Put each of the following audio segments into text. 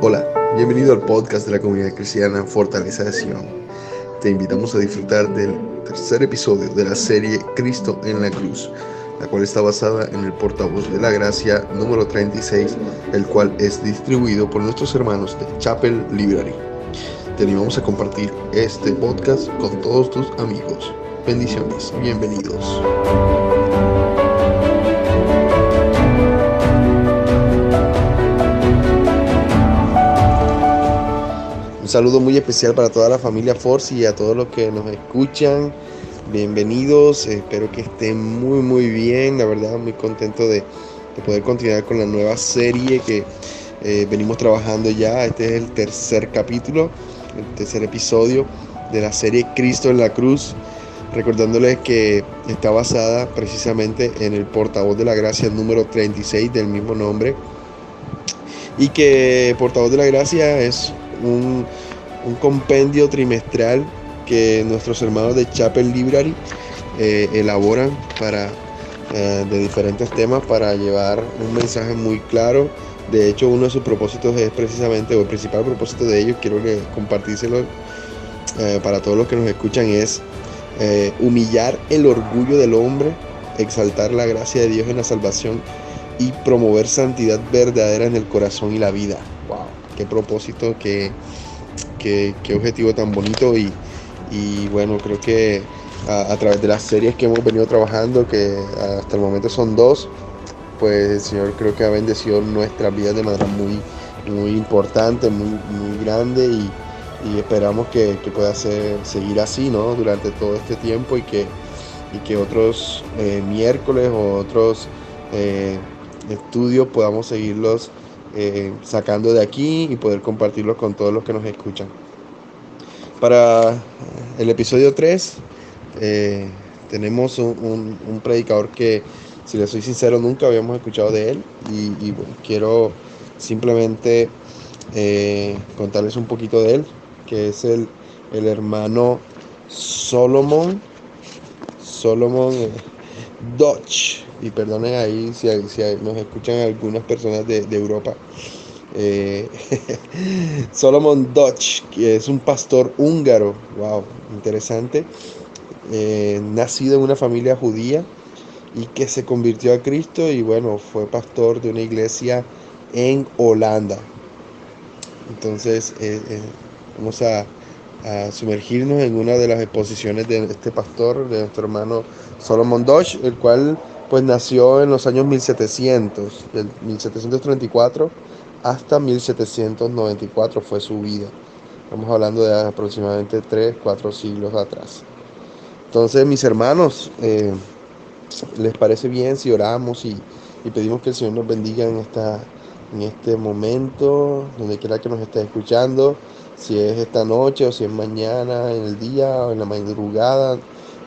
Hola, bienvenido al podcast de la comunidad cristiana Fortaleza de Sion. Te invitamos a disfrutar del tercer episodio de la serie Cristo en la Cruz, la cual está basada en el portavoz de la gracia número 36, el cual es distribuido por nuestros hermanos de Chapel Library. Te animamos a compartir este podcast con todos tus amigos. Bendiciones, bienvenidos. Un saludo muy especial para toda la familia Force y a todos los que nos escuchan. Bienvenidos, espero que estén muy bien. La verdad, muy contento de poder continuar con la nueva serie que venimos trabajando ya. Este es el tercer capítulo, el tercer episodio de la serie Cristo en la Cruz. Recordándoles que está basada precisamente en el portavoz de la gracia número 36 del mismo nombre. Y que portavoz de la gracia es un compendio trimestral que nuestros hermanos de Chapel Library elaboran de diferentes temas para llevar un mensaje muy claro. De hecho, uno de sus propósitos es precisamente, o el principal propósito de ellos, quiero compartírselo para todos los que nos escuchan, es humillar el orgullo del hombre, exaltar la gracia de Dios en la salvación y promover santidad verdadera en el corazón y la vida. ¡Wow! ¡Qué propósito, qué objetivo tan bonito! Y bueno, creo que a través de las series que hemos venido trabajando, que hasta el momento son 2, pues el Señor creo que ha bendecido nuestras vidas de manera muy importante, muy grande, y esperamos que pueda seguir así, ¿no? Durante todo este tiempo, y que otros miércoles o otros estudios podamos seguirlos sacando de aquí y poder compartirlos con todos los que nos escuchan. Para el episodio 3 tenemos un predicador que, si les soy sincero, nunca habíamos escuchado de él, y bueno, quiero simplemente contarles un poquito de él, que es el hermano Solomon Dodge. Y perdonen ahí si nos escuchan algunas personas de Europa. eh, Solomon Dodge, que es un pastor húngaro. Wow, interesante. Nacido en una familia judía y que se convirtió a Cristo, y bueno, fue pastor de una iglesia en Holanda. Entonces vamos a sumergirnos en una de las exposiciones de este pastor, de nuestro hermano Solomon Dodge, el cual pues nació en los años 1700, del 1734 hasta 1794 fue su vida. Estamos hablando de aproximadamente 3-4 siglos atrás. Entonces, mis hermanos, ¿les parece bien si oramos y pedimos que el Señor nos bendiga en este momento, donde quiera que nos esté escuchando? Si es esta noche, o si es mañana, en el día, o en la madrugada,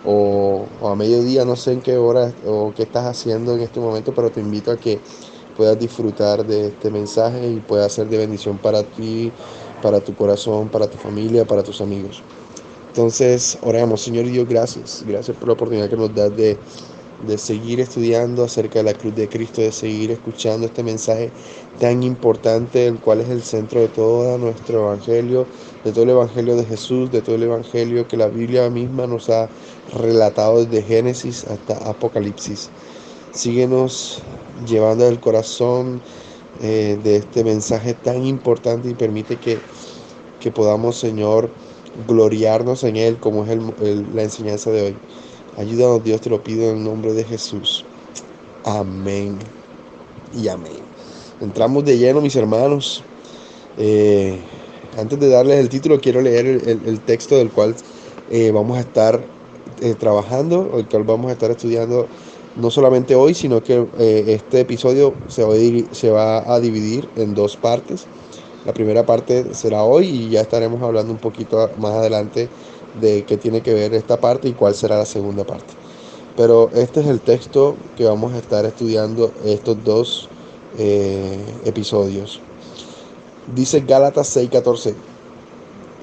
o a mediodía, no sé en qué hora o qué estás haciendo en este momento, pero te invito a que puedas disfrutar de este mensaje y pueda ser de bendición para ti, para tu corazón, para tu familia, para tus amigos. Entonces, oramos. Señor Dios, gracias por la oportunidad que nos das de seguir estudiando acerca de la cruz de Cristo, de seguir escuchando este mensaje tan importante, el cual es el centro de todo nuestro evangelio, de todo el evangelio de Jesús, de todo el evangelio que la Biblia misma nos ha relatado desde Génesis hasta Apocalipsis. Síguenos llevando al corazón de este mensaje tan importante, y permite que podamos, Señor, gloriarnos en él, como es la enseñanza de hoy. Ayúdanos, Dios, te lo pido en el nombre de Jesús. Amén y amén. Entramos de lleno, mis hermanos. Antes de darles el título, quiero leer el texto del cual vamos a estar trabajando, el cual vamos a estar estudiando no solamente hoy, sino que este episodio se va a dividir en 2 partes. La primera parte será hoy, y ya estaremos hablando un poquito más adelante de qué tiene que ver esta parte y cuál será la segunda parte. Pero este es el texto que vamos a estar estudiando estos 2 episodios. Dice Gálatas 6:14.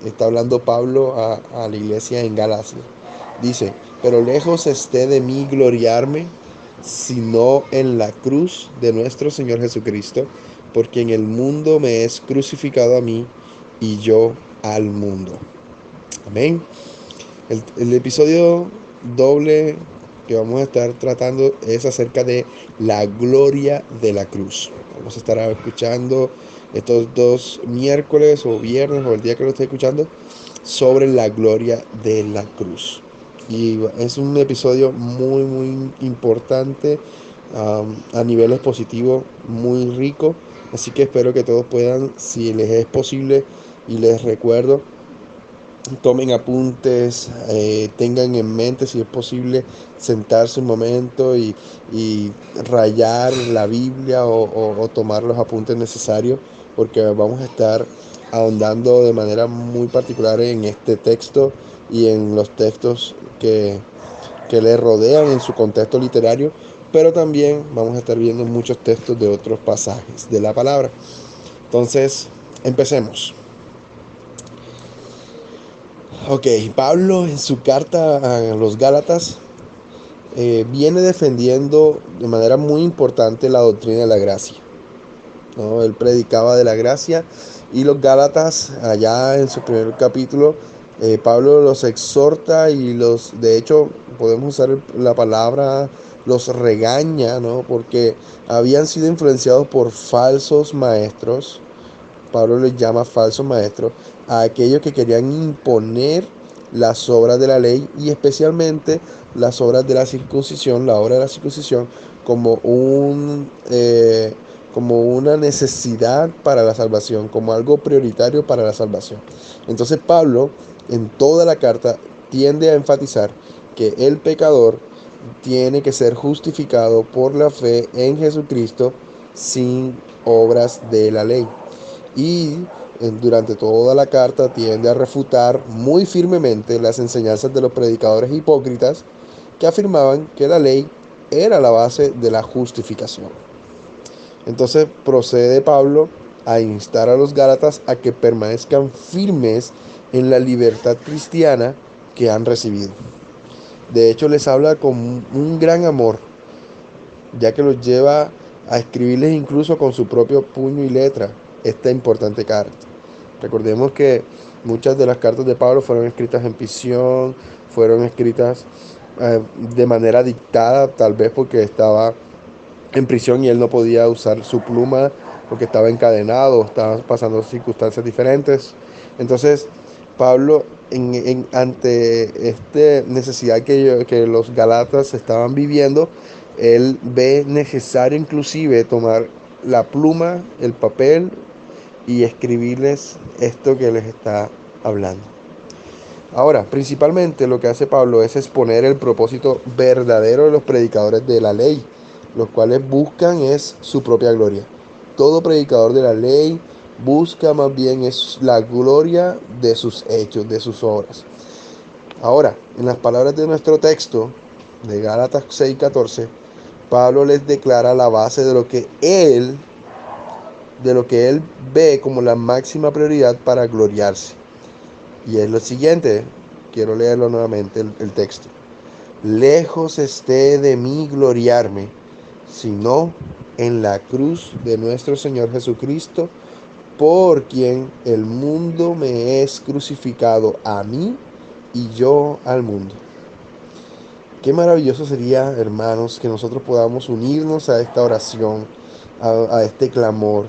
Está hablando Pablo a la iglesia en Galacia. Dice: pero lejos esté de mí gloriarme, sino en la cruz de nuestro Señor Jesucristo, porque en el mundo me es crucificado a mí y yo al mundo. Amén. El episodio doble que vamos a estar tratando es acerca de la gloria de la cruz. Vamos a estar escuchando estos 2 miércoles o viernes o el día que lo esté escuchando sobre la gloria de la cruz. Y es un episodio muy, muy importante, a nivel expositivo, muy rico. Así que espero que todos puedan, si les es posible, y les recuerdo, tomen apuntes, tengan en mente, si es posible, sentarse un momento y rayar la Biblia o tomar los apuntes necesarios, porque vamos a estar ahondando de manera muy particular en este texto y en los textos que le rodean en su contexto literario, pero también vamos a estar viendo muchos textos de otros pasajes de la palabra. Entonces, empecemos. Ok, Pablo en su carta a los Gálatas viene defendiendo de manera muy importante la doctrina de la gracia, ¿no? Él predicaba de la gracia y los Gálatas, allá en su primer capítulo, Pablo los exhorta y de hecho, podemos usar la palabra, los regaña, ¿no? Porque habían sido influenciados por falsos maestros. Pablo les llama falsos maestros a aquellos que querían imponer las obras de la ley y especialmente las obras de la circuncisión, la obra de la circuncisión, como como una necesidad para la salvación, como algo prioritario para la salvación. Entonces Pablo, en toda la carta, tiende a enfatizar que el pecador tiene que ser justificado por la fe en Jesucristo sin obras de la ley. Y durante toda la carta tiende a refutar muy firmemente las enseñanzas de los predicadores hipócritas que afirmaban que la ley era la base de la justificación. Entonces procede Pablo a instar a los Gálatas a que permanezcan firmes en la libertad cristiana que han recibido. De hecho, les habla con un gran amor, ya que los lleva a escribirles incluso con su propio puño y letra esta importante carta. Recordemos que muchas de las cartas de Pablo fueron escritas en prisión, fueron escritas de manera dictada, tal vez porque estaba en prisión y él no podía usar su pluma porque estaba encadenado, estaba pasando circunstancias diferentes. Entonces, Pablo, ante esta necesidad que los Galatas estaban viviendo, él ve necesario inclusive tomar la pluma, el papel y escribirles esto que les está hablando. Ahora, principalmente lo que hace Pablo es exponer el propósito verdadero de los predicadores de la ley, los cuales buscan es su propia gloria. Todo predicador de la ley busca más bien es la gloria de sus hechos, de sus obras. Ahora, en las palabras de nuestro texto, de Gálatas 6:14, Pablo les declara la base de lo que él ve como la máxima prioridad para gloriarse. Y es lo siguiente, quiero leerlo nuevamente el texto. Lejos esté de mí gloriarme, sino en la cruz de nuestro Señor Jesucristo, por quien el mundo me es crucificado a mí y yo al mundo. Qué maravilloso sería, hermanos, que nosotros podamos unirnos a esta oración, a este clamor,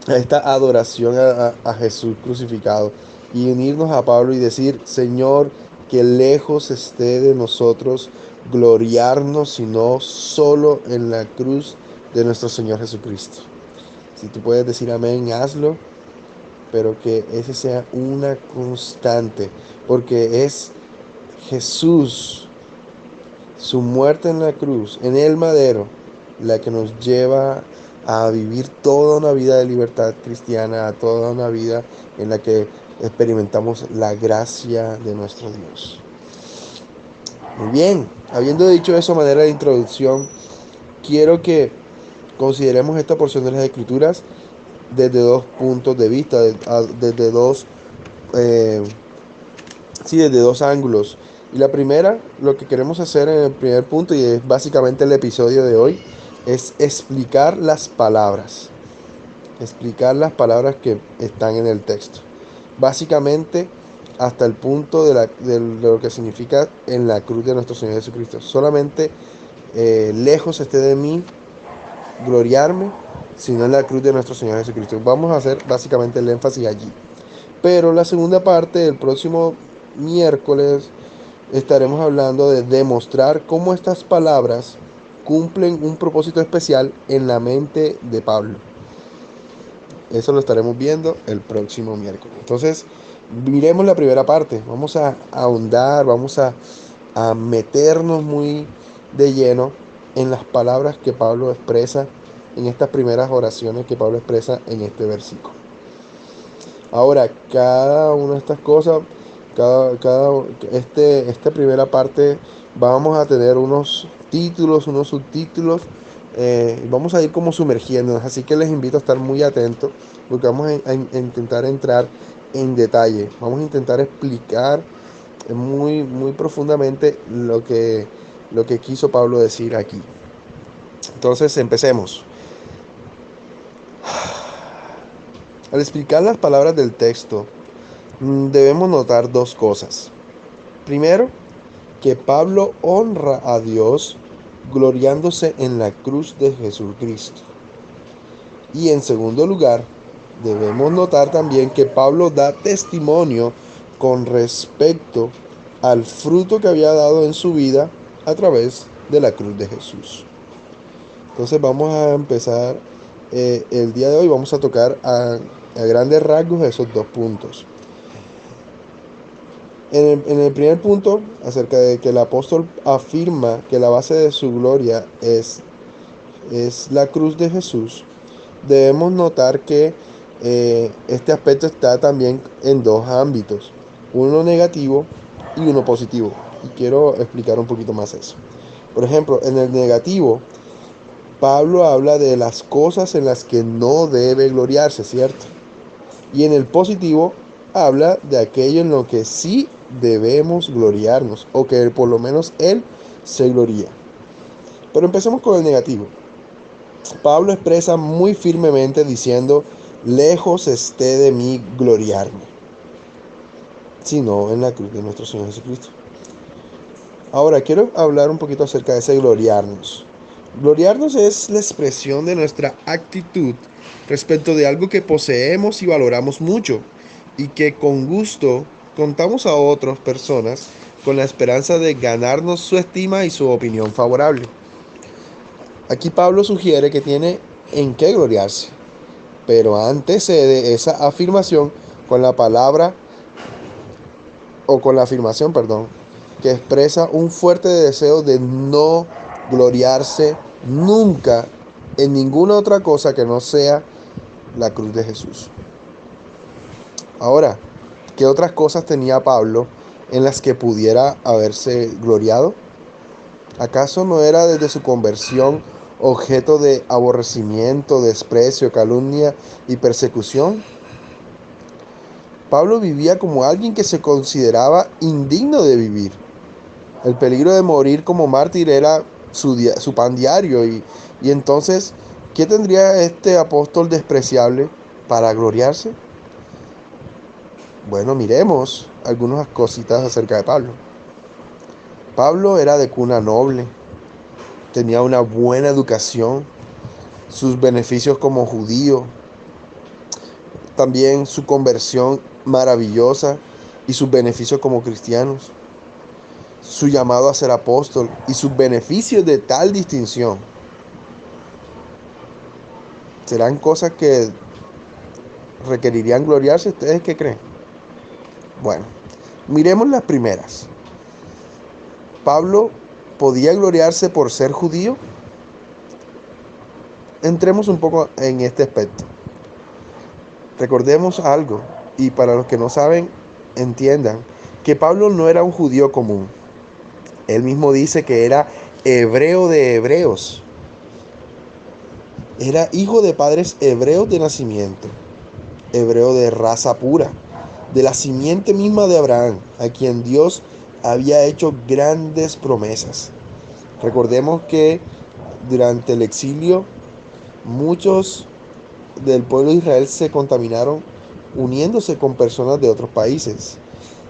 a esta adoración a Jesús crucificado y unirnos a Pablo y decir: Señor, que lejos esté de nosotros gloriarnos, sino solo en la cruz de nuestro Señor Jesucristo. Si tú puedes decir amén, hazlo, pero que ese sea una constante, porque es Jesús, su muerte en la cruz, en el madero, la que nos lleva a vivir toda una vida de libertad cristiana, a toda una vida en la que experimentamos la gracia de nuestro Dios. Muy bien, habiendo dicho eso a manera de introducción, quiero que consideremos esta porción de las Escrituras desde 2 puntos de vista, desde desde 2 ángulos. Y la primera, lo que queremos hacer en el primer punto, y es básicamente el episodio de hoy, es explicar las palabras. explicar las palabras que están en el texto. Básicamente, hasta el punto de lo que significa en la cruz de nuestro Señor Jesucristo. Solamente lejos esté de mí gloriarme, sino en la cruz de nuestro Señor Jesucristo. Vamos a hacer básicamente el énfasis allí. Pero la segunda parte, el próximo miércoles, estaremos hablando de demostrar cómo estas palabras cumplen un propósito especial en la mente de Pablo. Eso lo estaremos viendo el próximo miércoles. Entonces, miremos la primera parte. Vamos a ahondar, vamos a meternos muy de lleno en las palabras que Pablo expresa, en estas primeras oraciones que Pablo expresa en este versículo. Ahora, cada una de estas cosas, esta primera parte, vamos a tener unos títulos, unos subtítulos, vamos a ir como sumergiéndonos, así que les invito a estar muy atentos, porque vamos a intentar entrar en detalle, vamos a intentar explicar muy, muy profundamente lo que quiso Pablo decir aquí. Entonces, empecemos. Al explicar las palabras del texto, debemos notar dos cosas. Primero, que Pablo honra a Dios gloriándose en la cruz de Jesucristo. Y en segundo lugar, debemos notar también que Pablo da testimonio con respecto al fruto que había dado en su vida a través de la cruz de Jesús. Entonces vamos a empezar el día de hoy, vamos a tocar a grandes rasgos esos dos puntos. En el primer punto, acerca de que el apóstol afirma que la base de su gloria es la cruz de Jesús, debemos notar que este aspecto está también en dos ámbitos, uno negativo y uno positivo. Y quiero explicar un poquito más eso. Por ejemplo, en el negativo, Pablo habla de las cosas en las que no debe gloriarse, ¿cierto? Y en el positivo, habla de aquello en lo que sí debemos gloriarnos, o que por lo menos él se gloría. Pero empecemos con el negativo. Pablo expresa muy firmemente diciendo: lejos esté de mí gloriarme, sino en la cruz de nuestro Señor Jesucristo. Ahora quiero hablar un poquito acerca de ese gloriarnos. Gloriarnos es la expresión de nuestra actitud respecto de algo que poseemos y valoramos mucho, y que con gusto contamos a otras personas con la esperanza de ganarnos su estima y su opinión favorable. Aquí Pablo sugiere que tiene en qué gloriarse, pero antecede esa afirmación con la palabra, o con la afirmación, perdón, que expresa un fuerte deseo de no gloriarse nunca en ninguna otra cosa que no sea la cruz de Jesús. Ahora, ¿qué otras cosas tenía Pablo en las que pudiera haberse gloriado? ¿Acaso no era desde su conversión objeto de aborrecimiento, desprecio, calumnia y persecución? Pablo vivía como alguien que se consideraba indigno de vivir. El peligro de morir como mártir era su pan diario. Y entonces, ¿qué tendría este apóstol despreciable para gloriarse? Bueno, miremos algunas cositas acerca de Pablo. Pablo era de cuna noble, tenía una buena educación, sus beneficios como judío, también su conversión maravillosa y sus beneficios como cristianos, su llamado a ser apóstol y sus beneficios de tal distinción. ¿Serán cosas que requerirían gloriarse? ¿Ustedes qué creen? Bueno, miremos las primeras. ¿Pablo podía gloriarse por ser judío? Entremos un poco en este aspecto. Recordemos algo, y para los que no saben, entiendan, que Pablo no era un judío común. Él mismo dice que era hebreo de hebreos. Era hijo de padres hebreos de nacimiento, hebreo de raza pura, de la simiente misma de Abraham, a quien Dios había hecho grandes promesas. Recordemos que durante el exilio muchos del pueblo de Israel se contaminaron uniéndose con personas de otros países.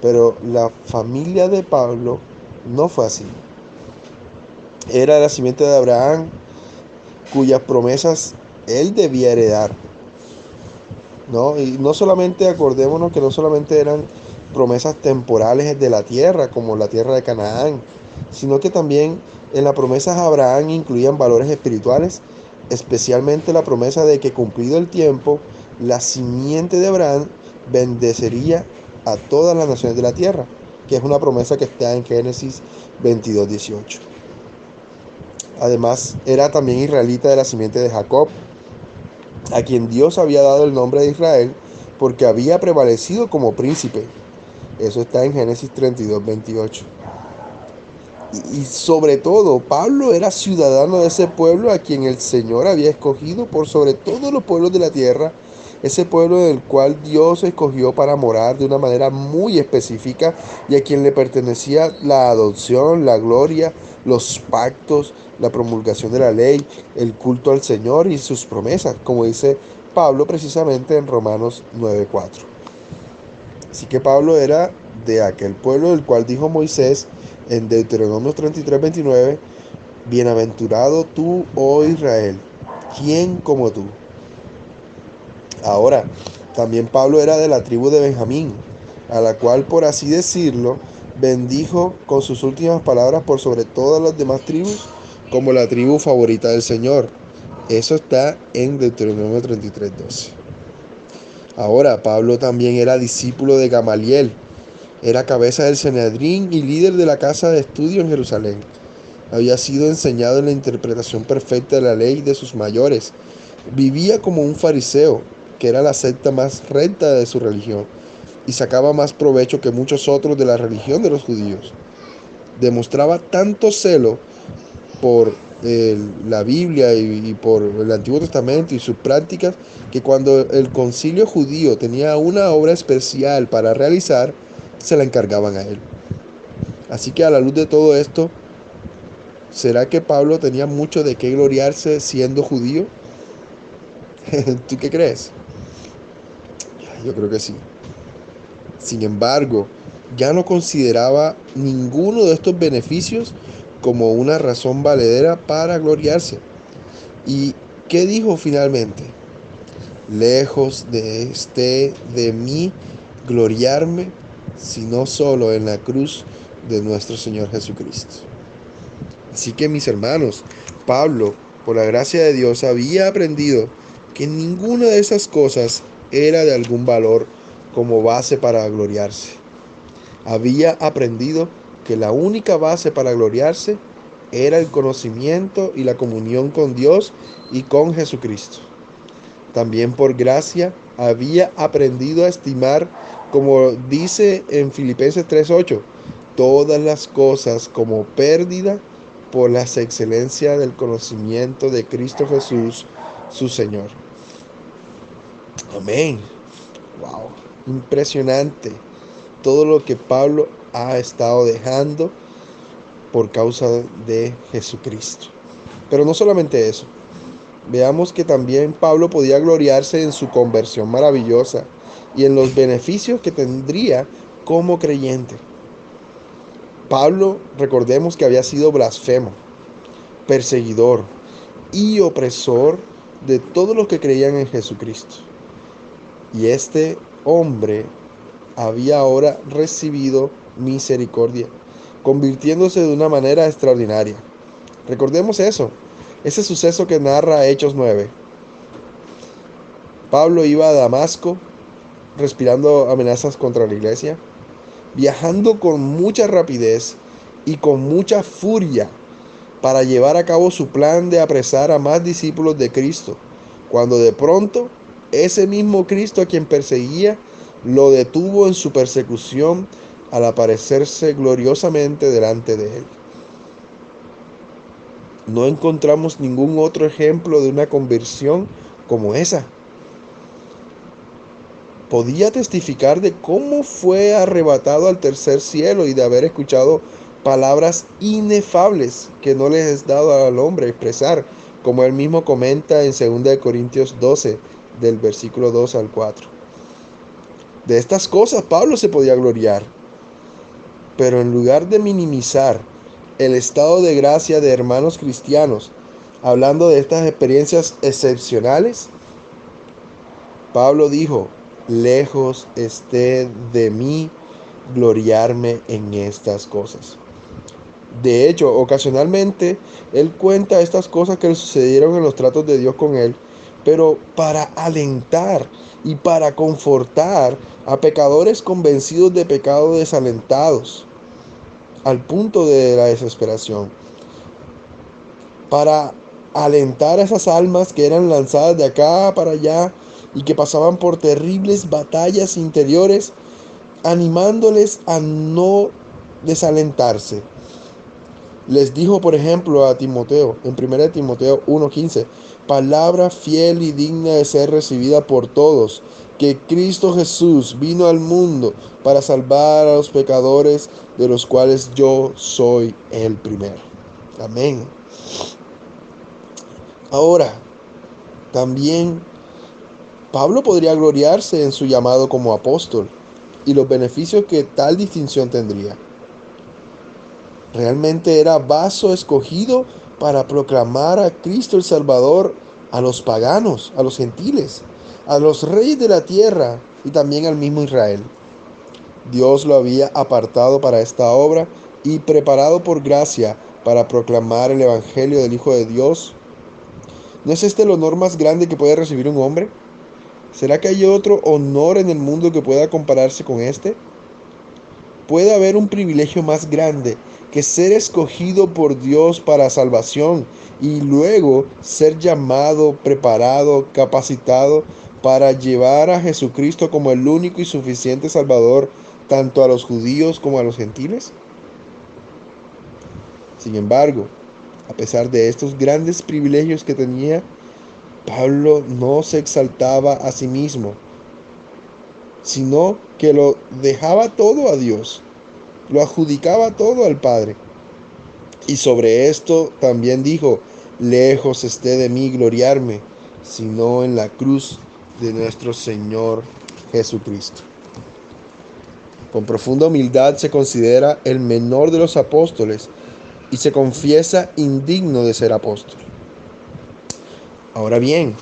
Pero la familia de Pablo no fue así. Era la simiente de Abraham, cuyas promesas él debía heredar, ¿no? Y no solamente, acordémonos que no solamente eran promesas temporales de la tierra, como la tierra de Canaán, sino que también en las promesas a Abraham incluían valores espirituales, especialmente la promesa de que cumplido el tiempo, la simiente de Abraham bendecería a todas las naciones de la tierra, que es una promesa que está en Génesis 22:18. Además, era también israelita de la simiente de Jacob, a quien Dios había dado el nombre de Israel porque había prevalecido como príncipe. Eso está en Génesis 32:28. Y sobre todo, Pablo era ciudadano de ese pueblo a quien el Señor había escogido por sobre todos los pueblos de la tierra, ese pueblo del cual Dios escogió para morar de una manera muy específica y a quien le pertenecía la adopción, la gloria, los pactos, la promulgación de la ley, el culto al Señor y sus promesas, como dice Pablo precisamente en Romanos 9:4. Así que Pablo era de aquel pueblo del cual dijo Moisés en Deuteronomio 33:29, bienaventurado tú, oh Israel, ¿quién como tú? Ahora, también Pablo era de la tribu de Benjamín, a la cual, por así decirlo, bendijo con sus últimas palabras por sobre todas las demás tribus, como la tribu favorita del Señor. Eso está en Deuteronomio 33:12. Ahora, Pablo también era discípulo de Gamaliel, era cabeza del Sanedrín y líder de la casa de estudio en Jerusalén. Había sido enseñado en la interpretación perfecta de la ley de sus mayores. Vivía como un fariseo, que era la secta más recta de su religión, y sacaba más provecho que muchos otros de la religión de los judíos. Demostraba tanto celo por la Biblia y por el Antiguo Testamento y sus prácticas, que cuando el concilio judío tenía una obra especial para realizar, se la encargaban a él. Así que a la luz de todo esto, ¿será que Pablo tenía mucho de qué gloriarse siendo judío? ¿Tú qué crees? Yo creo que sí. Sin embargo, ya no consideraba ninguno de estos beneficios como una razón valedera para gloriarse. ¿Y qué dijo finalmente? Lejos de mí gloriarme, sino solo en la cruz de nuestro Señor Jesucristo. Así que, mis hermanos, Pablo, por la gracia de Dios, había aprendido que ninguna de esas cosas era de algún valor como base para gloriarse. Había aprendido que la única base para gloriarse era el conocimiento y la comunión con Dios y con Jesucristo. También por gracia había aprendido a estimar, como dice en Filipenses 3:8, todas las cosas como pérdida por las excelencias del conocimiento de Cristo Jesús, su Señor. Amén. Wow, impresionante todo lo que Pablo ha estado dejando por causa de Jesucristo. Pero no solamente eso. Veamos que también Pablo podía gloriarse en su conversión maravillosa y en los beneficios que tendría como creyente. Pablo, recordemos que había sido blasfemo, perseguidor y opresor de todos los que creían en Jesucristo. Y este hombre había ahora recibido misericordia, convirtiéndose de una manera extraordinaria. Recordemos eso, ese suceso que narra Hechos 9. Pablo iba a Damasco, respirando amenazas contra la iglesia, viajando con mucha rapidez y con mucha furia para llevar a cabo su plan de apresar a más discípulos de Cristo, cuando de pronto ese mismo Cristo a quien perseguía lo detuvo en su persecución al aparecerse gloriosamente delante de él. No encontramos ningún otro ejemplo de una conversión como esa. Podía testificar de cómo fue arrebatado al tercer cielo y de haber escuchado palabras inefables que no les es dado al hombre expresar, como él mismo comenta en 2 Corintios 12, del versículo 2 al 4. De estas cosas Pablo se podía gloriar, pero en lugar de minimizar el estado de gracia de hermanos cristianos, hablando de estas experiencias excepcionales, Pablo dijo: lejos esté de mí gloriarme en estas cosas. De hecho, ocasionalmente él cuenta estas cosas que le sucedieron en los tratos de Dios con él, pero para alentar y para confortar a pecadores convencidos de pecado, desalentados al punto de la desesperación, para alentar a esas almas que eran lanzadas de acá para allá y que pasaban por terribles batallas interiores, animándoles a no desalentarse. Les dijo, por ejemplo, a Timoteo, en 1 Timoteo 1:15, palabra fiel y digna de ser recibida por todos, que Cristo Jesús vino al mundo para salvar a los pecadores, de los cuales yo soy el primero. Amén. Ahora, también Pablo podría gloriarse en su llamado como apóstol y los beneficios que tal distinción tendría. Realmente era vaso escogido para proclamar a Cristo el Salvador a los paganos, a los gentiles, a los reyes de la tierra y también al mismo Israel. Dios lo había apartado para esta obra y preparado por gracia para proclamar el Evangelio del Hijo de Dios. ¿No es este el honor más grande que puede recibir un hombre? ¿Será que hay otro honor en el mundo que pueda compararse con este? ¿Puede haber un privilegio más grande que ser escogido por Dios para salvación y luego ser llamado, preparado, capacitado para llevar a Jesucristo como el único y suficiente Salvador tanto a los judíos como a los gentiles? Sin embargo, a pesar de estos grandes privilegios que tenía, Pablo no se exaltaba a sí mismo, sino que lo dejaba todo a Dios, lo adjudicaba todo al Padre. Y sobre esto también dijo: lejos esté de mí gloriarme, sino en la cruz de nuestro Señor Jesucristo. Con profunda humildad se considera el menor de los apóstoles y se confiesa indigno de ser apóstol. Ahora bien,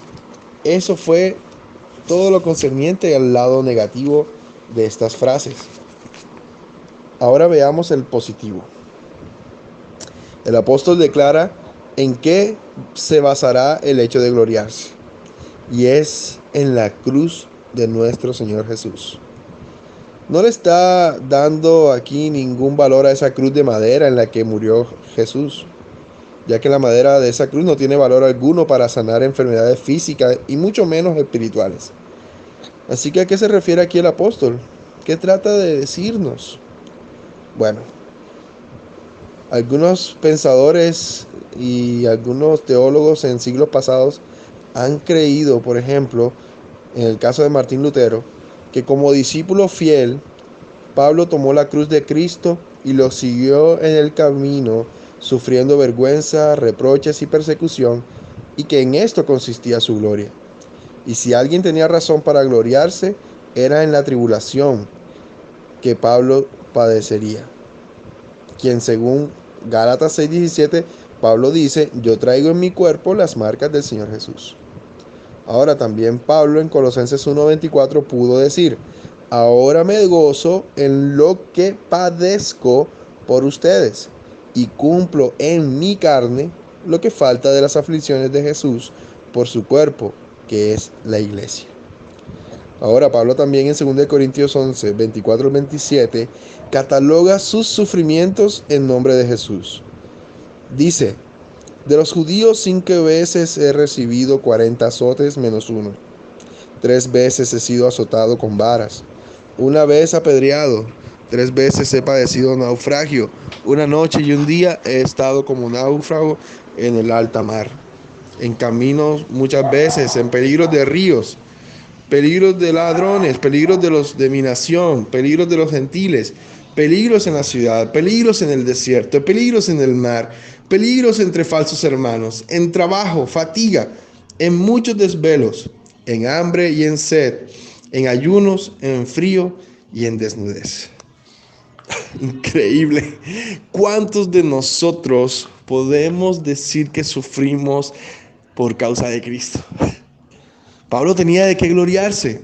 eso fue todo lo concerniente al lado negativo de estas frases. Ahora veamos el positivo. El apóstol declara en qué se basará el hecho de gloriarse, y es en la cruz de nuestro Señor Jesús. No le está dando aquí ningún valor a esa cruz de madera en la que murió Jesús, ya que la madera de esa cruz no tiene valor alguno para sanar enfermedades físicas y mucho menos espirituales. Así que, ¿a qué se refiere aquí el apóstol? ¿Qué trata de decirnos? Bueno, algunos pensadores y algunos teólogos en siglos pasados han creído, por ejemplo, en el caso de Martín Lutero, que como discípulo fiel, Pablo tomó la cruz de Cristo y lo siguió en el camino, sufriendo vergüenza, reproches y persecución, y que en esto consistía su gloria. Y si alguien tenía razón para gloriarse, era en la tribulación que Pablo padecería, quien según Gálatas 6:17, Pablo dice: yo traigo en mi cuerpo las marcas del Señor Jesús. Ahora también Pablo en Colosenses 1:24 pudo decir: ahora me gozo en lo que padezco por ustedes y cumplo en mi carne lo que falta de las aflicciones de Jesús por su cuerpo, que es la iglesia. Ahora Pablo también en 2 Corintios 11:24-27 cataloga sus sufrimientos en nombre de Jesús. Dice: de los judíos 5 veces he recibido 40 azotes menos uno. 3 veces he sido azotado con varas. 1 vez apedreado. 3 veces he padecido naufragio. 1 noche y 1 día he estado como náufrago en el alta mar. En caminos muchas veces, en peligros de ríos, peligros de ladrones, peligros de mi nación, peligros de los gentiles, peligros en la ciudad, peligros en el desierto, peligros en el mar, peligros entre falsos hermanos, en trabajo, fatiga, en muchos desvelos, en hambre y en sed, en ayunos, en frío y en desnudez. Increíble. ¿Cuántos de nosotros podemos decir que sufrimos por causa de Cristo? Pablo tenía de qué gloriarse,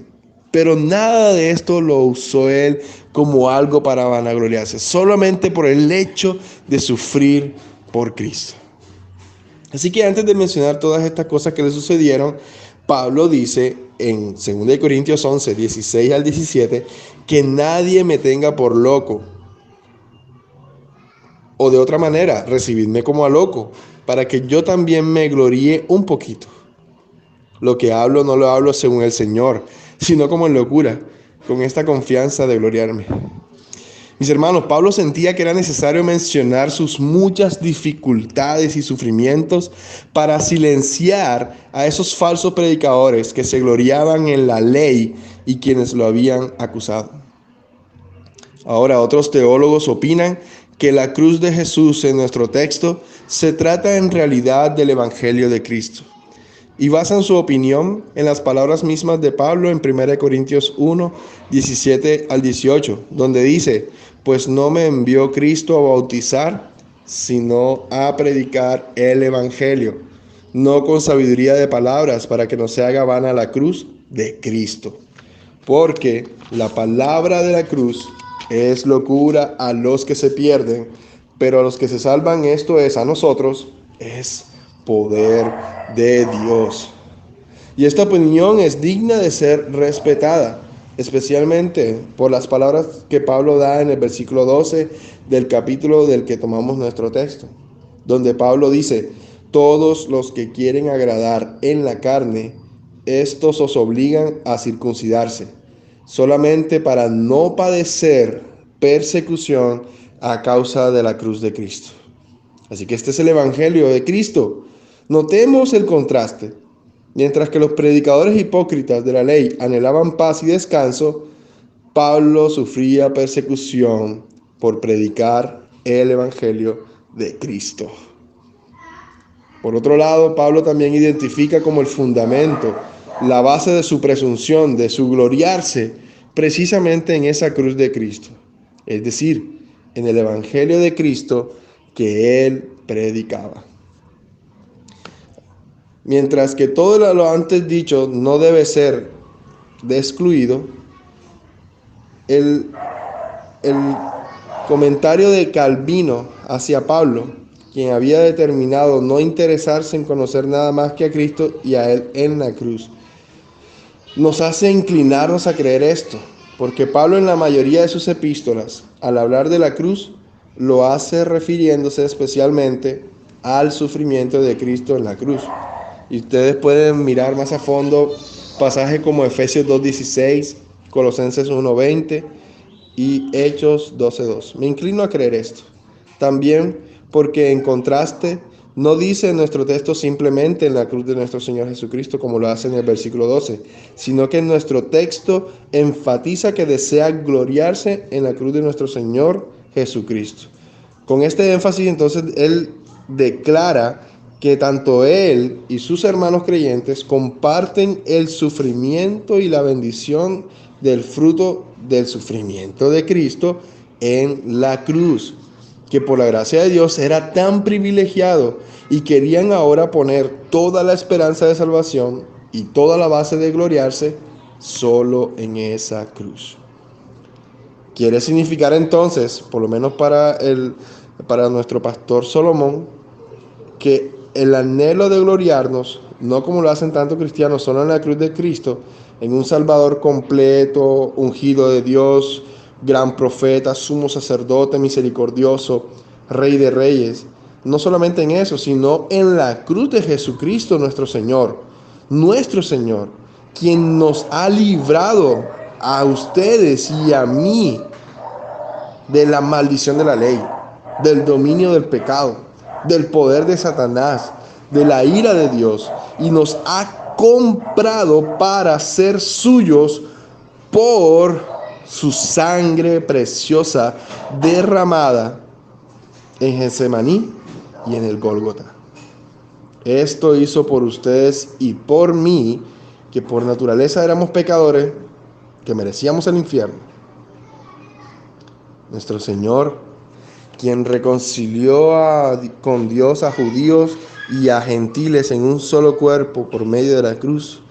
pero nada de esto lo usó él como algo para vanagloriarse, solamente por el hecho de sufrir por Cristo. Así que antes de mencionar todas estas cosas que le sucedieron, Pablo dice en 2 Corintios 11, 16 al 17, que nadie me tenga por loco, o de otra manera, recibidme como a loco, para que yo también me gloríe un poquito. Lo que hablo no lo hablo según el Señor, sino como en locura, con esta confianza de gloriarme. Mis hermanos, Pablo sentía que era necesario mencionar sus muchas dificultades y sufrimientos para silenciar a esos falsos predicadores que se gloriaban en la ley y quienes lo habían acusado. Ahora, otros teólogos opinan que la cruz de Jesús en nuestro texto se trata en realidad del Evangelio de Cristo, y basan su opinión en las palabras mismas de Pablo en 1 Corintios 1, 17 al 18, donde dice: pues no me envió Cristo a bautizar, sino a predicar el Evangelio, no con sabiduría de palabras, para que no se haga vana la cruz de Cristo. Porque la palabra de la cruz es locura a los que se pierden, pero a los que se salvan, esto es, a nosotros, es poder de Dios. Y esta opinión es digna de ser respetada, especialmente por las palabras que Pablo da en el versículo 12 del capítulo del que tomamos nuestro texto, donde Pablo dice: todos los que quieren agradar en la carne, estos os obligan a circuncidarse, solamente para no padecer persecución a causa de la cruz de Cristo. Así que este es el Evangelio de Cristo. Notemos el contraste. Mientras que los predicadores hipócritas de la ley anhelaban paz y descanso, Pablo sufría persecución por predicar el Evangelio de Cristo. Por otro lado, Pablo también identifica como el fundamento, la base de su presunción, de su gloriarse, precisamente en esa cruz de Cristo. Es decir, en el Evangelio de Cristo que él predicaba. Mientras que todo lo antes dicho no debe ser excluido, el comentario de Calvino hacia Pablo, quien había determinado no interesarse en conocer nada más que a Cristo y a él en la cruz, nos hace inclinarnos a creer esto, porque Pablo en la mayoría de sus epístolas, al hablar de la cruz, lo hace refiriéndose especialmente al sufrimiento de Cristo en la cruz. Y ustedes pueden mirar más a fondo pasajes como Efesios 2:16, Colosenses 1:20 y Hechos 12:2. Me inclino a creer esto. También porque en contraste no dice en nuestro texto simplemente en la cruz de nuestro Señor Jesucristo, como lo hace en el versículo 12, sino que en nuestro texto enfatiza que desea gloriarse en la cruz de nuestro Señor Jesucristo. Con este énfasis, entonces, él declara que tanto él y sus hermanos creyentes comparten el sufrimiento y la bendición del fruto del sufrimiento de Cristo en la cruz, que por la gracia de Dios era tan privilegiado, y querían ahora poner toda la esperanza de salvación y toda la base de gloriarse solo en esa cruz. Quiere significar entonces, por lo menos para nuestro pastor Salomón, que el anhelo de gloriarnos, no como lo hacen tantos cristianos, solo en la cruz de Cristo, en un Salvador completo, ungido de Dios, gran profeta, sumo sacerdote, misericordioso, Rey de reyes. No solamente en eso, sino en la cruz de Jesucristo nuestro Señor, quien nos ha librado a ustedes y a mí de la maldición de la ley, del dominio del pecado, del poder de Satanás, de la ira de Dios, y nos ha comprado para ser suyos por su sangre preciosa derramada en Getsemaní y en el Gólgota. Esto hizo por ustedes y por mí que por naturaleza éramos pecadores, que merecíamos el infierno, nuestro Señor, quien reconcilió con Dios a judíos y a gentiles en un solo cuerpo por medio de la cruz,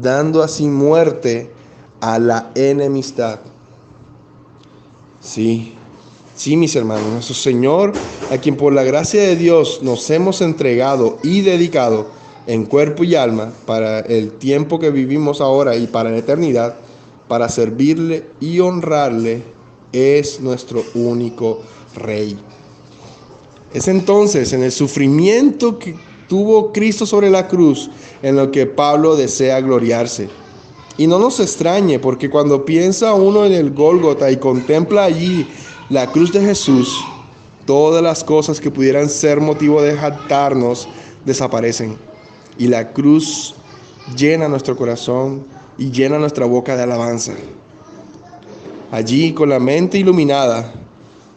dando así muerte a la enemistad. Sí, sí, mis hermanos, nuestro Señor, a quien por la gracia de Dios nos hemos entregado y dedicado en cuerpo y alma para el tiempo que vivimos ahora y para la eternidad, para servirle y honrarle, es nuestro único Rey. Es entonces en el sufrimiento que tuvo Cristo sobre la cruz en lo que Pablo desea gloriarse. Y no nos extrañe, porque cuando piensa uno en el Gólgota y contempla allí la cruz de Jesús, todas las cosas que pudieran ser motivo de jactarnos desaparecen. Y la cruz llena nuestro corazón y llena nuestra boca de alabanza. Allí, con la mente iluminada,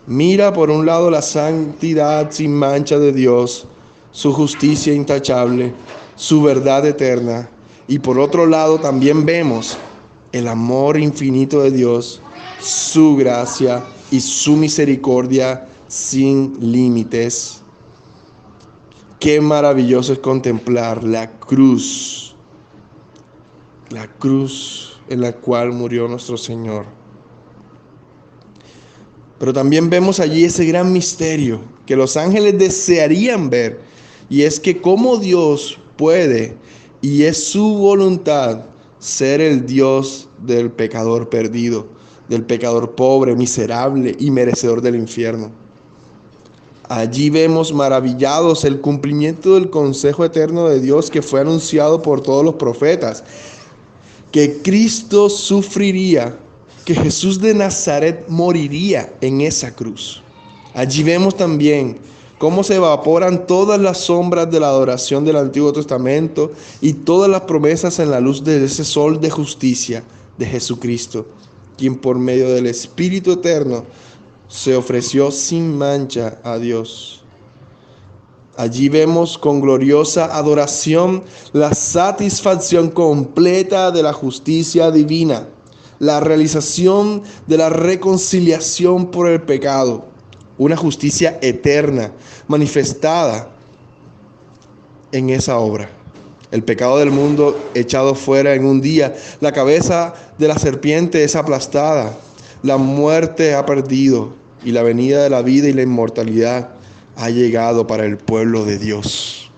mira por un lado la santidad sin mancha de Dios, su justicia intachable, su verdad eterna. Y por otro lado también vemos el amor infinito de Dios, su gracia y su misericordia sin límites. Qué maravilloso es contemplar la cruz en la cual murió nuestro Señor. Pero también vemos allí ese gran misterio que los ángeles desearían ver, y es que cómo Dios puede, y es su voluntad, ser el Dios del pecador perdido, del pecador pobre, miserable y merecedor del infierno. Allí vemos maravillados el cumplimiento del consejo eterno de Dios que fue anunciado por todos los profetas, que Cristo sufriría, que Jesús de Nazaret moriría en esa cruz. Allí vemos también cómo se evaporan todas las sombras de la adoración del Antiguo Testamento y todas las promesas en la luz de ese sol de justicia de Jesucristo, quien por medio del Espíritu Eterno se ofreció sin mancha a Dios. Allí vemos con gloriosa adoración la satisfacción completa de la justicia divina, la realización de la reconciliación por el pecado, una justicia eterna manifestada en esa obra. El pecado del mundo echado fuera en un día, la cabeza de la serpiente es aplastada, la muerte ha perdido y la venida de la vida y la inmortalidad ha llegado para el pueblo de Dios.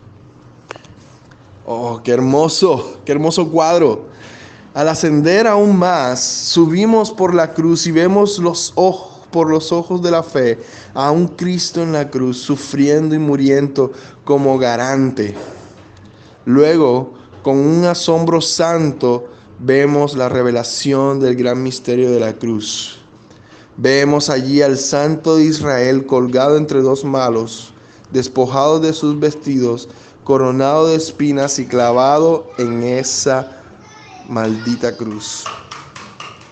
Oh, qué hermoso cuadro. Al ascender aún más, subimos por la cruz y vemos por los ojos de la fe a un Cristo en la cruz, sufriendo y muriendo como garante. Luego, con un asombro santo, vemos la revelación del gran misterio de la cruz. Vemos allí al Santo de Israel colgado entre dos malos, despojado de sus vestidos, coronado de espinas y clavado en esa maldita cruz.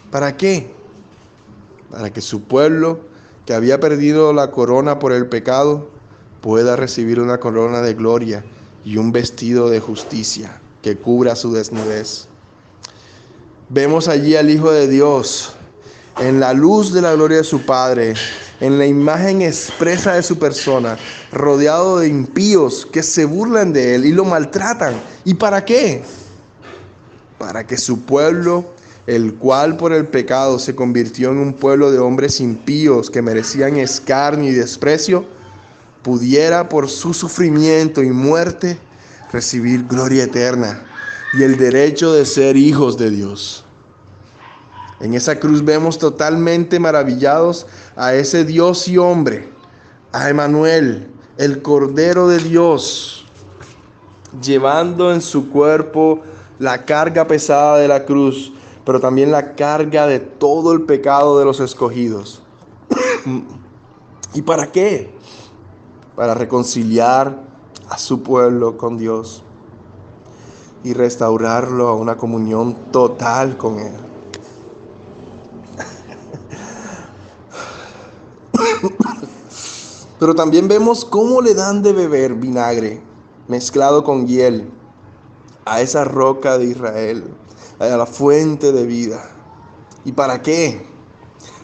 ¿Para qué? Para que su pueblo, que había perdido la corona por el pecado, pueda recibir una corona de gloria y un vestido de justicia que cubra su desnudez. Vemos allí al Hijo de Dios en la luz de la gloria de su Padre, en la imagen expresa de su persona, rodeado de impíos que se burlan de él y lo maltratan. ¿Y para qué? Para que su pueblo, el cual por el pecado se convirtió en un pueblo de hombres impíos que merecían escarnio y desprecio, pudiera por su sufrimiento y muerte recibir gloria eterna y el derecho de ser hijos de Dios. En esa cruz vemos totalmente maravillados a ese Dios y hombre, a Emmanuel, el Cordero de Dios, llevando en su cuerpo la carga pesada de la cruz, pero también la carga de todo el pecado de los escogidos. ¿Y para qué? Para reconciliar a su pueblo con Dios y restaurarlo a una comunión total con Él. Pero también vemos cómo le dan de beber vinagre mezclado con hiel a esa roca de Israel, a la fuente de vida. ¿Y para qué?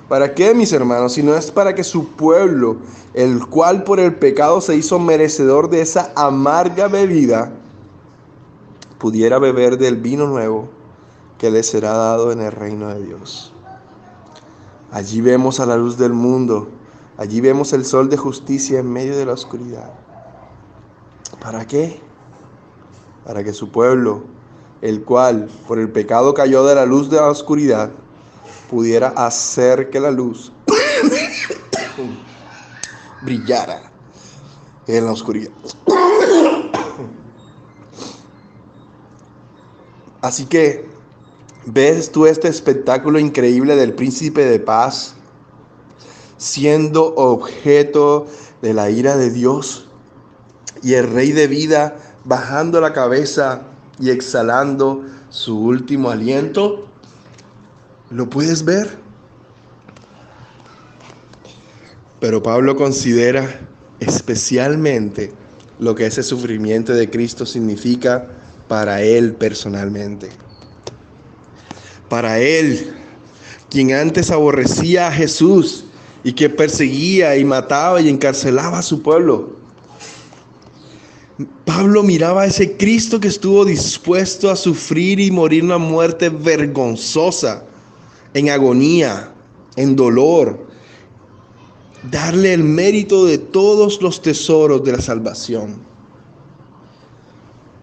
¿Para qué, mis hermanos? Si no es para que su pueblo, el cual por el pecado se hizo merecedor de esa amarga bebida, pudiera beber del vino nuevo que le será dado en el reino de Dios. Allí vemos a la luz del mundo, allí vemos el sol de justicia en medio de la oscuridad. ¿Para qué? Para que su pueblo, el cual por el pecado cayó de la luz de la oscuridad, pudiera hacer que la luz brillara en la oscuridad. Así que, ¿ves tú este espectáculo increíble del príncipe de paz siendo objeto de la ira de Dios? Y el rey de vida bajando la cabeza y exhalando su último aliento. ¿Lo puedes ver? Pero Pablo considera especialmente lo que ese sufrimiento de Cristo significa para él personalmente. Para él, quien antes aborrecía a Jesús y que perseguía y mataba y encarcelaba a su pueblo. Pablo miraba a ese Cristo que estuvo dispuesto a sufrir y morir una muerte vergonzosa, en agonía, en dolor, darle el mérito de todos los tesoros de la salvación.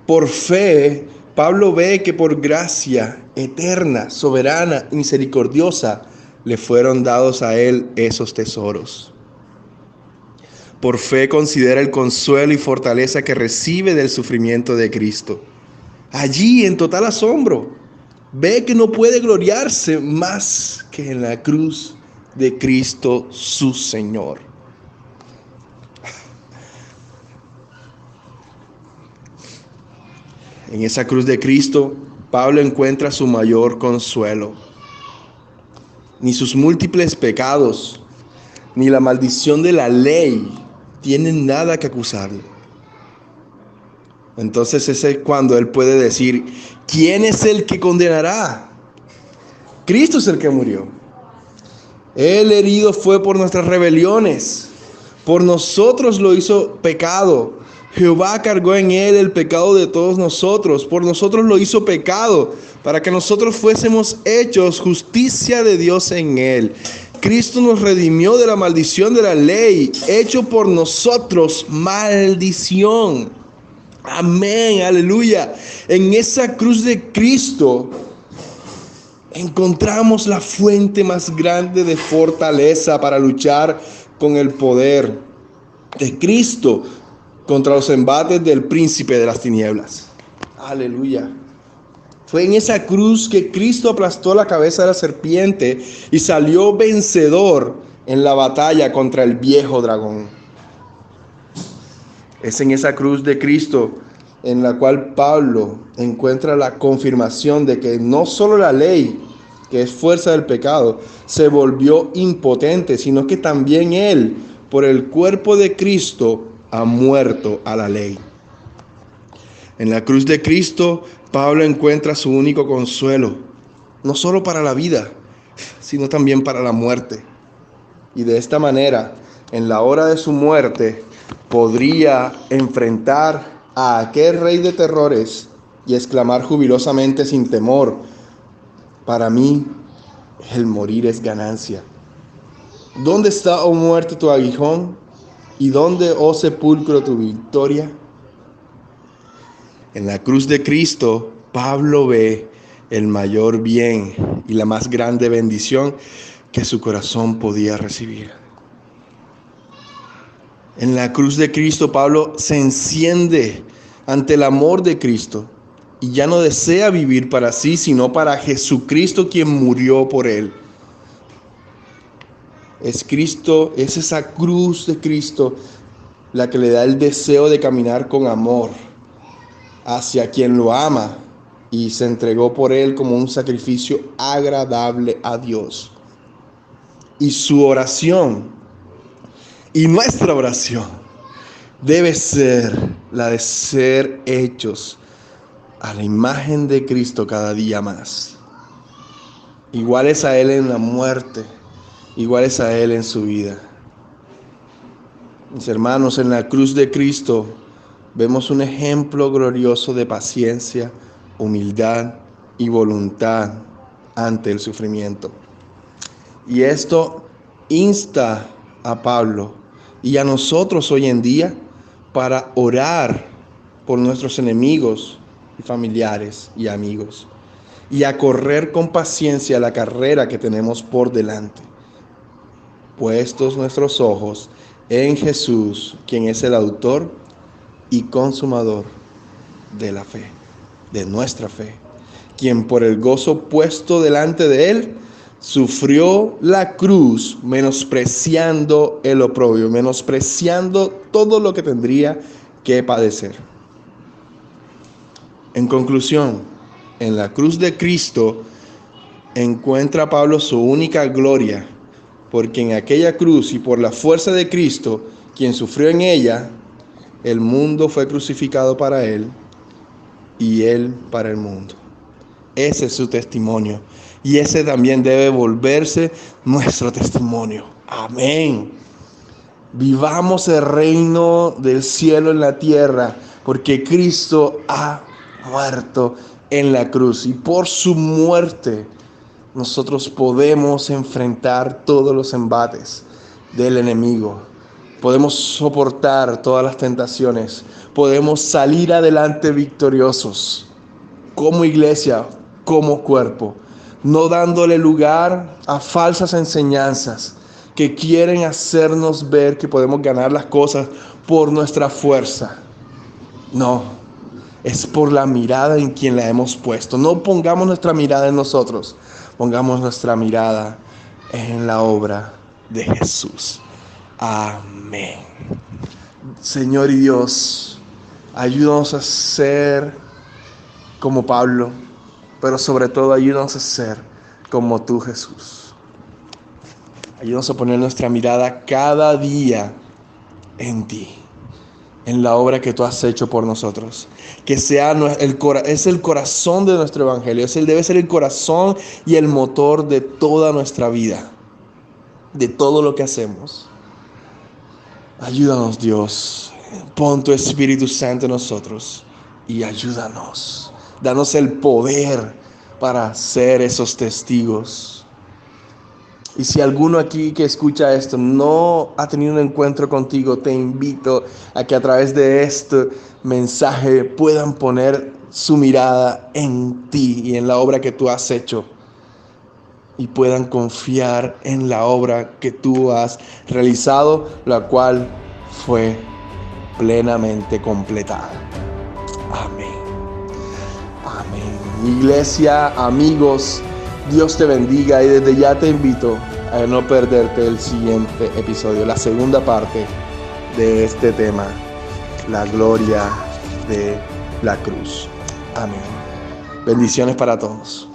Por fe, Pablo ve que por gracia eterna, soberana y misericordiosa le fueron dados a él esos tesoros. Por fe considera el consuelo y fortaleza que recibe del sufrimiento de Cristo. Allí, en total asombro, ve que no puede gloriarse más que en la cruz de Cristo su Señor. En esa cruz de Cristo, Pablo encuentra su mayor consuelo. Ni sus múltiples pecados, ni la maldición de la ley tienen nada que acusarle. Entonces ese es cuando él puede decir, ¿quién es el que condenará? Cristo es el que murió. Él herido fue por nuestras rebeliones, por nosotros lo hizo pecado. Jehová cargó en él el pecado de todos nosotros, por nosotros lo hizo pecado, para que nosotros fuésemos hechos justicia de Dios en él. Cristo nos redimió de la maldición de la ley, hecho por nosotros maldición. Amén, aleluya. En esa cruz de Cristo encontramos la fuente más grande de fortaleza para luchar con el poder de Cristo contra los embates del príncipe de las tinieblas. Aleluya. Fue en esa cruz que Cristo aplastó la cabeza de la serpiente y salió vencedor en la batalla contra el viejo dragón. Es en esa cruz de Cristo en la cual Pablo encuentra la confirmación de que no solo la ley, que es fuerza del pecado, se volvió impotente, sino que también él, por el cuerpo de Cristo, ha muerto a la ley. En la cruz de Cristo, Pablo encuentra su único consuelo, no solo para la vida, sino también para la muerte. Y de esta manera, en la hora de su muerte, podría enfrentar a aquel rey de terrores y exclamar jubilosamente sin temor, para mí el morir es ganancia. ¿Dónde está, oh muerte, tu aguijón? ¿Y dónde, oh sepulcro, tu victoria? En la cruz de Cristo, Pablo ve el mayor bien y la más grande bendición que su corazón podía recibir. En la cruz de Cristo, Pablo se enciende ante el amor de Cristo y ya no desea vivir para sí, sino para Jesucristo, quien murió por él. Es Cristo, es esa cruz de Cristo la que le da el deseo de caminar con amor hacia quien lo ama y se entregó por él como un sacrificio agradable a Dios. Y su oración y nuestra oración debe ser la de ser hechos a la imagen de Cristo cada día más. Iguales a Él en la muerte, iguales a Él en su vida. Mis hermanos, en la cruz de Cristo vemos un ejemplo glorioso de paciencia, humildad y voluntad ante el sufrimiento. Y esto insta a Pablo y a nosotros hoy en día para orar por nuestros enemigos y familiares y amigos, y a correr con paciencia la carrera que tenemos por delante, puestos nuestros ojos en Jesús, quien es el autor y consumador de la fe, de nuestra fe, quien por el gozo puesto delante de él sufrió la cruz, menospreciando el oprobio, menospreciando todo lo que tendría que padecer. En conclusión, en la cruz de Cristo encuentra Pablo su única gloria, porque en aquella cruz y por la fuerza de Cristo, quien sufrió en ella, el mundo fue crucificado para él y él para el mundo. Ese es su testimonio y ese también debe volverse nuestro testimonio. Amén. Vivamos el reino del cielo en la tierra, porque Cristo ha muerto en la cruz y por su muerte nosotros podemos enfrentar todos los embates del enemigo. Podemos soportar todas las tentaciones. Podemos salir adelante victoriosos como iglesia, como cuerpo, no dándole lugar a falsas enseñanzas que quieren hacernos ver que podemos ganar las cosas por nuestra fuerza. No, es por la mirada en quien la hemos puesto. No pongamos nuestra mirada en nosotros, pongamos nuestra mirada en la obra de Jesús. Amén. Señor y Dios, ayúdanos a ser como Pablo, pero sobre todo ayúdanos a ser como tú, Jesús. Ayúdanos a poner nuestra mirada cada día en ti, en la obra que tú has hecho por nosotros. Que sea es el corazón de nuestro evangelio, debe ser el corazón y el motor de toda nuestra vida, de todo lo que hacemos. Ayúdanos, Dios. Pon tu Espíritu Santo en nosotros y ayúdanos. Danos el poder para ser esos testigos. Y si alguno aquí que escucha esto no ha tenido un encuentro contigo, te invito a que a través de este mensaje puedan poner su mirada en ti y en la obra que tú has hecho, y puedan confiar en la obra que tú has realizado, la cual fue plenamente completada. Amén. Amén. Iglesia, amigos, Dios te bendiga y desde ya te invito a no perderte el siguiente episodio, la segunda parte de este tema, la gloria de la cruz. Amén. Bendiciones para todos.